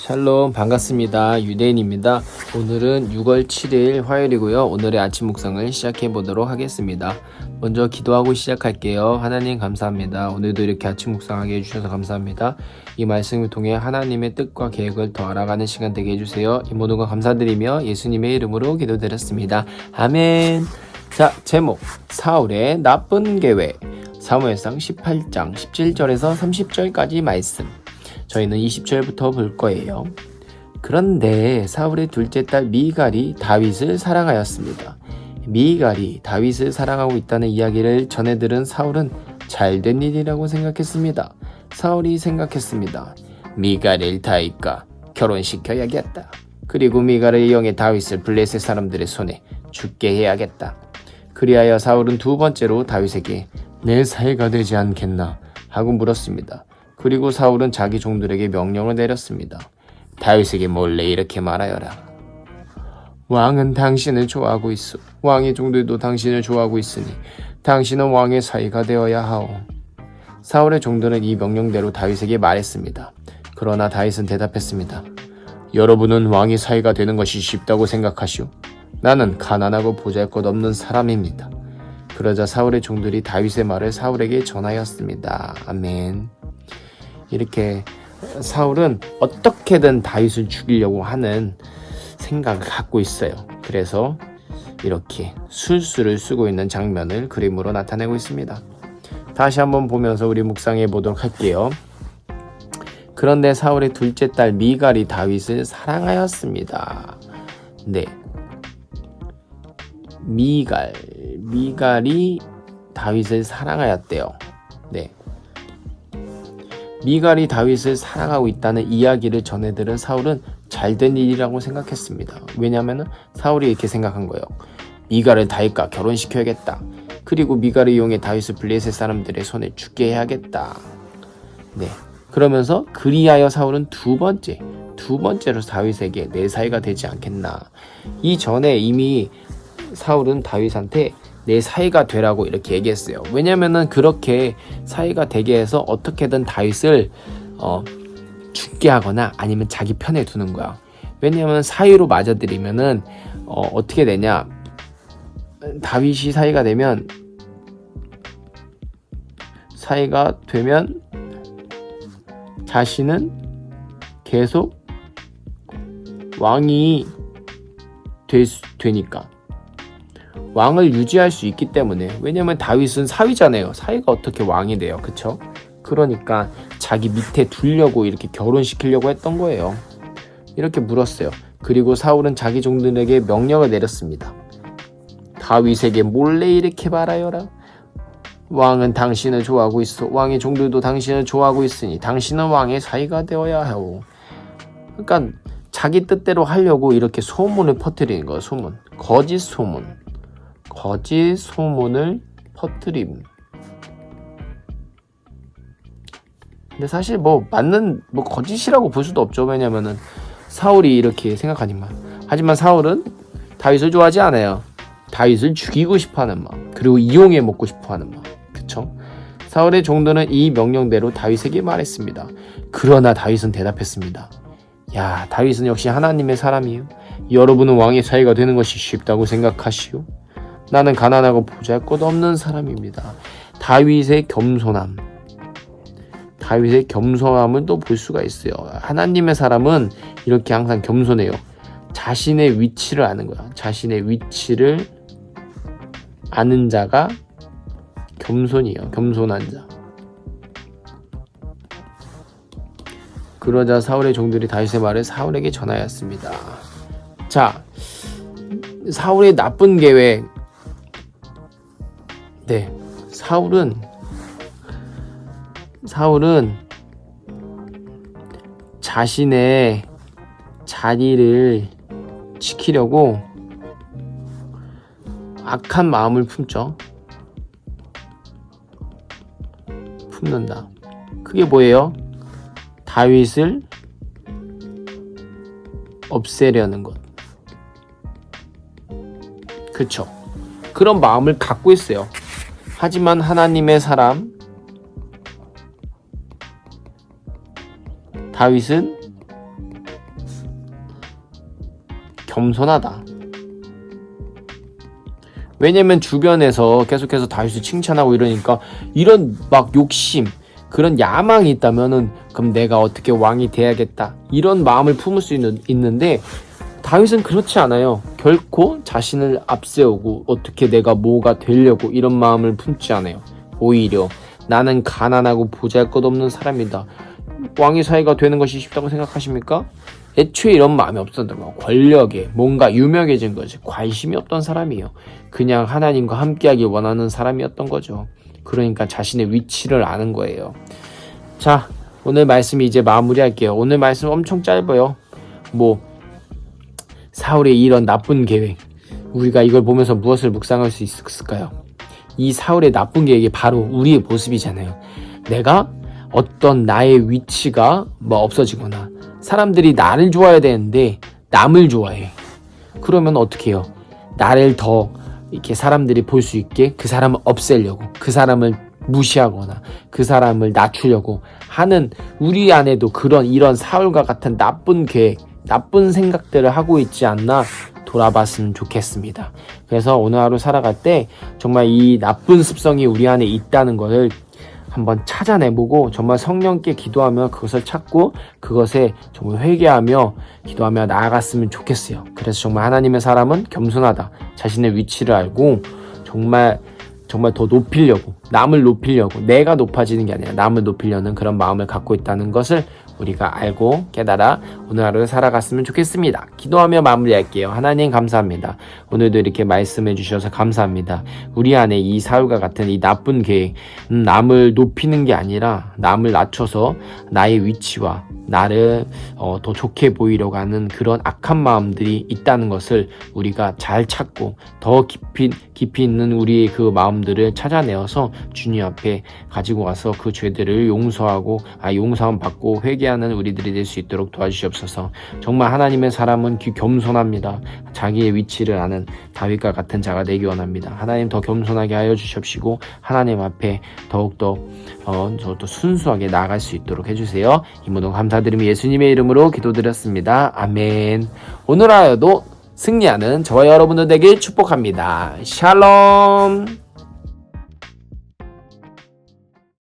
샬롬 반갑습니다. 유대인입니다. 오늘은 6월 7일 화요일이고요. 오늘의 아침 묵상을 시작해 보도록 하겠습니다. 먼저 기도하고 시작할게요. 하나님 감사합니다. 오늘도 이렇게 아침 묵상하게 해주셔서 감사합니다. 이 말씀을 통해 하나님의 뜻과 계획을 더 알아가는 시간 되게 해주세요. 이 모든 거 감사드리며 예수님의 이름으로 기도드렸습니다. 아멘. 자, 제목 사울의 나쁜 계획. 사무엘상 18장 17절에서 30절까지 말씀. 저희는 20절부터 볼 거예요. 그런데 사울의 둘째 딸 미갈이 다윗을 사랑하였습니다. 미갈이 다윗을 사랑하고 있다는 이야기를 전해 들은 사울은 잘된 일이라고 생각했습니다. 사울이 생각했습니다. 미갈을 다윗과 결혼시켜야겠다. 그리고 미갈을 이용해 다윗을 블레셋 사람들의 손에 죽게 해야겠다. 그리하여 사울은 두 번째로 다윗에게 내 사이가 되지 않겠나 하고 물었습니다. 그리고 사울은 자기 종들에게 명령을 내렸습니다. 다윗에게 몰래 이렇게 말하여라. 왕은 당신을 좋아하고 있어. 왕의 종들도 당신을 좋아하고 있으니 당신은 왕의 사이가 되어야 하오. 사울의 종들은 이 명령대로 다윗에게 말했습니다. 그러나 다윗은 대답했습니다. 여러분은 왕의 사이가 되는 것이 쉽다고 생각하시오. 나는 가난하고 보잘것없는 사람입니다. 그러자 사울의 종들이 다윗의 말을 사울에게 전하였습니다. 아멘. 이렇게 사울은 어떻게든 다윗을 죽이려고 하는 생각을 갖고 있어요. 그래서 이렇게 술수를 쓰고 있는 장면을 그림으로 나타내고 있습니다. 다시 한번 보면서 우리 묵상해 보도록 할게요. 그런데 사울의 둘째 딸 미갈이 다윗을 사랑하였습니다. 네, 미갈이 다윗을 사랑하였대요. 네. 미갈이 다윗을 사랑하고 있다는 이야기를 전해들은 사울은 잘된 일이라고 생각했습니다. 왜냐하면 사울이 이렇게 생각한 거예요. 미갈을 다윗과 결혼시켜야겠다. 그리고 미갈을 이용해 다윗을 블레셋 사람들의 손에 죽게 해야겠다. 네. 그러면서 그리하여 사울은 두 번째로 다윗에게 내 사이가 되지 않겠나. 이전에 이미 사울은 다윗한테 내 사이가 되라고 이렇게 얘기했어요. 왜냐면은 그렇게 사이가 되게 해서 어떻게든 다윗을 죽게 하거나 아니면 자기 편에 두는 거야. 왜냐면 사이로 맞아들이면은 어떻게 되냐, 다윗이 사이가 되면 자신은 계속 왕이 되니까 왕을 유지할 수 있기 때문에. 왜냐면 다윗은 사위잖아요. 사위가 어떻게 왕이 돼요, 그쵸? 그러니까 자기 밑에 두려고 이렇게 결혼시키려고 했던 거예요. 이렇게 물었어요. 그리고 사울은 자기 종들에게 명령을 내렸습니다. 다윗에게 몰래 이렇게 말하여라. 왕은 당신을 좋아하고 있어. 왕의 종들도 당신을 좋아하고 있으니 당신은 왕의 사위가 되어야 하오. 그러니까 자기 뜻대로 하려고 이렇게 소문을 퍼뜨리는 거예요. 거짓 소문을 퍼뜨림. 근데 사실 맞는 거짓이라고 볼 수도 없죠. 왜냐면은 사울이 이렇게 생각하니만. 하지만 사울은 다윗을 좋아하지 않아요. 다윗을 죽이고 싶어하는 마음, 그리고 이용해 먹고 싶어하는 마음. 그쵸? 사울의 종들은 이 명령대로 다윗에게 말했습니다. 그러나 다윗은 대답했습니다. 야, 다윗은 역시 하나님의 사람이에요. 여러분은 왕의 사이가 되는 것이 쉽다고 생각하시오. 나는 가난하고 보잘것없는 사람입니다. 다윗의 겸손함을 또 볼 수가 있어요. 하나님의 사람은 이렇게 항상 겸손해요. 자신의 위치를 아는 거야. 자신의 위치를 아는 자가 겸손이에요. 겸손한 자. 그러자 사울의 종들이 다윗의 말을 사울에게 전하였습니다. 자, 사울의 나쁜 계획. 네, 사울은 자신의 자리를 지키려고 악한 마음을 품는다. 그게 뭐예요? 다윗을 없애려는 것. 그쵸? 그런 마음을 갖고 있어요. 하지만 하나님의 사람 다윗은 겸손하다. 왜냐면 주변에서 계속해서 다윗을 칭찬하고 이러니까 이런 막 욕심, 그런 야망이 있다면은 그럼 내가 어떻게 왕이 돼야겠다 이런 마음을 품을 수 있는데 다윗은 그렇지 않아요. 결코 자신을 앞세우고 어떻게 내가 뭐가 되려고 이런 마음을 품지 않아요. 오히려 나는 가난하고 보잘것없는 사람이다. 왕의 사이가 되는 것이 쉽다고 생각하십니까? 애초에 이런 마음이 없었던 권력에 뭔가 유명해진 것이 관심이 없던 사람이에요. 그냥 하나님과 함께하길 원하는 사람이었던 거죠. 그러니까 자신의 위치를 아는 거예요. 자, 오늘 말씀 이제 마무리할게요. 오늘 말씀 엄청 짧아요. 사울의 이런 나쁜 계획, 우리가 이걸 보면서 무엇을 묵상할 수 있을까요? 이 사울의 나쁜 계획이 바로 우리의 모습이잖아요. 내가 어떤 나의 위치가 없어지거나 사람들이 나를 좋아해야 되는데 남을 좋아해. 그러면 어떻게 해요? 나를 더 이렇게 사람들이 볼 수 있게 그 사람을 없애려고, 그 사람을 무시하거나 그 사람을 낮추려고 하는 우리 안에도 이런 사울과 같은 나쁜 계획, 나쁜 생각들을 하고 있지 않나 돌아봤으면 좋겠습니다. 그래서 오늘 하루 살아갈 때 정말 이 나쁜 습성이 우리 안에 있다는 것을 한번 찾아내보고 정말 성령께 기도하며 그것을 찾고 그것에 정말 회개하며 기도하며 나아갔으면 좋겠어요. 그래서 정말 하나님의 사람은 겸손하다. 자신의 위치를 알고 정말 더 높이려고, 남을 높이려고, 내가 높아지는 게 아니라 남을 높이려는 그런 마음을 갖고 있다는 것을 우리가 알고 깨달아 오늘 하루를 살아갔으면 좋겠습니다. 기도하며 마무리할게요. 하나님 감사합니다. 오늘도 이렇게 말씀해 주셔서 감사합니다. 우리 안에 이 사울과 같은 이 나쁜 계획, 남을 높이는 게 아니라 남을 낮춰서 나의 위치와 나를 더 좋게 보이려고 하는 그런 악한 마음들이 있다는 것을 우리가 잘 찾고 더 깊이 있는 우리의 그 마음들을 찾아내어서 주님 앞에 가지고 와서 그 죄들을 용서함 받고 회개하는 우리들이 될 수 있도록 도와주시옵소서. 정말 하나님의 사람은 겸손합니다. 자기의 위치를 아는 다윗과 같은 자가 되기 원합니다. 하나님 더 겸손하게 하여 주십시고 하나님 앞에 더욱더 저도 순수하게 나아갈 수 있도록 해주세요. 이 모든 감사드리며 예수님의 이름으로 기도드렸습니다. 아멘. 오늘 하여도 승리하는 저와 여러분들 되길 축복합니다. 샬롬.